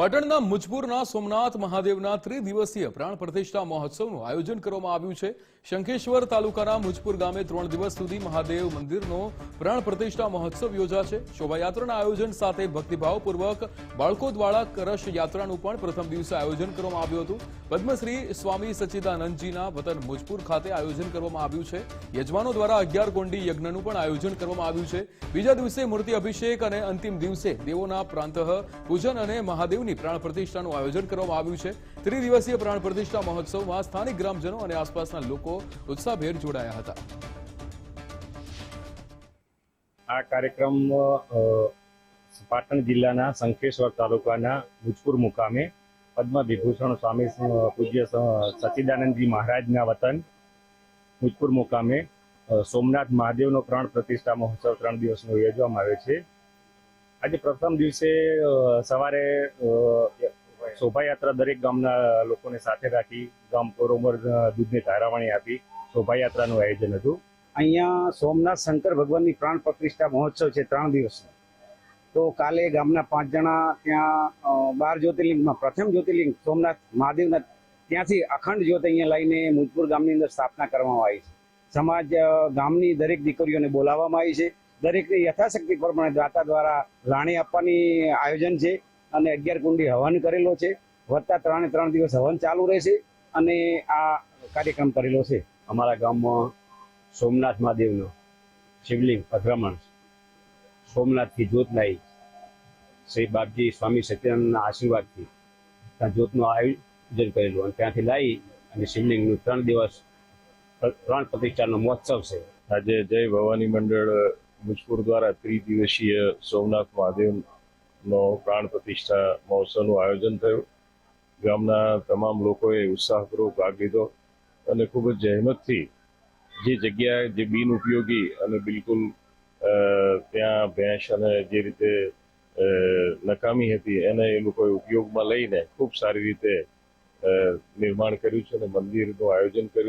પાટણના મુજપુરના સોમનાથ મહાદેવના ત્રિદિવસીય પ્રાણ પ્રતિષ્ઠા મહોત્સવનું આયોજન કરવામાં આવ્યું છે। શંખેશ્વર તાલુકાના મુજપુર ગામે 3 દિવસ સુધી મહાદેવ મંદિરનો પ્રાણ પ્રતિષ્ઠા મહોત્સવ યોજાશે। શોભાયાત્રાના આયોજન સાથે ભક્તિભાવપૂર્વક બાળકો દ્વારા કળશ યાત્રાનું પણ પ્રથમ દિવસે આયોજન કરવામાં આવ્યું હતું। પદ્મશ્રી સ્વામી સચ્ચિદાનંદજીના વતન મુજપુર ખાતે આયોજન કરવામાં આવ્યું છે। યજમાનો દ્વારા 11 કોંડી યજ્ઞનું પણ આયોજન કરવામાં આવ્યું છે। બીજા દિવસે મૂર્તિ અભિષેક અને અંતિમ દિવસે દેવોના પ્રાંતઃ પૂજન અને મહાદેવની પ્રાણ પ્રતિષ્ઠાનું આયોજન કરવામાં આવ્યું છે। ત્રિદિવસીય પ્રાણ પ્રતિષ્ઠા મહોત્સવમાં સ્થાનિક ગ્રામજનો અને આસપાસના લોકો ઉત્સાહભેર જોડાયા હતા। આ કાર્યક્રમ પાટણ જિલ્લાના શંખેશ્વર તાલુકાના મુજપુર મુકામે પદ્મ વિભૂષણ સ્વામી પૂજ્ય સચ્ચિદાનંદજી મહારાજના વતન મુજપુર મુકામે સોમનાથ મહાદેવનો પ્રાણ પ્રતિષ્ઠા મહોત્સવ 3 દિવસનો યોજવામાં આવે છે। આજે પ્રથમ દિવસે સવારે શોભાયાત્રા દરેક ગામના લોકોને સાથે રાખી ગામ બરોબર દૂધની ધારાવાણી આપી શોભાયાત્રાનું આયોજન હતું। અહીંયા સોમનાથ શંકર ભગવાનની પ્રાણ પ્રતિષ્ઠા મહોત્સવ છે 3 દિવસનો। તો કાલે ગામના 5 જણા ત્યાં 12 જ્યોતિર્લિંગમાં પ્રથમ જ્યોતિર્લિંગ સોમનાથ મહાદેવના ત્યાંથી અખંડ જ્યોત અહીંયા લઈને મુજપુર ગામની અંદર સ્થાપના કરવામાં આવી છે। સમાજ ગામની દરેક દીકરીઓને બોલાવવામાં આવી છે। દરેકને યથાશક્તિ પ્રમાણે દાતા દ્વારા લાણી આપવાની આયોજન છે અને 11 કુંડી હવન કરેલો છે। વધતા 3 દિવસ હવન ચાલુ રહેશે અને આ કાર્યક્રમ કરેલો છે। અમારા ગામમાં સોમનાથ મહાદેવનો શિવલિંગ અથડામણ સોમનાથથી જ્યોત લાવી શ્રી બાપજી સ્વામી સત્યાનંદના આશીર્વાદથી ત્યાં જ્યોતનું આયોજન કરેલું અને ત્યાંથી લાવી અને શિવલિંગનું 3 દિવસ પ્રાણ પ્રતિષ્ઠાનો મહોત્સવ છે। આજે જય ભવાની મંડળ મુજપુર દ્વારા ત્રિદિવસીય સોમનાથ મહાદેવનો પ્રાણ પ્રતિષ્ઠા મહોત્સવનું આયોજન થયું। ગામના તમામ લોકોએ ઉત્સાહપૂર્વક ભાગ લીધો અને ખૂબ જ જહેમતથી જે જગ્યા જે બિનઉપયોગી અને બિલકુલ ત્યાં ભેંસ અને જે રીતે નકામી હતી એને એ લોકોએ ઉપયોગમાં લઈને ખૂબ સારી રીતે નિર્માણ કર્યું છે અને મંદિરનું આયોજન કર્યું।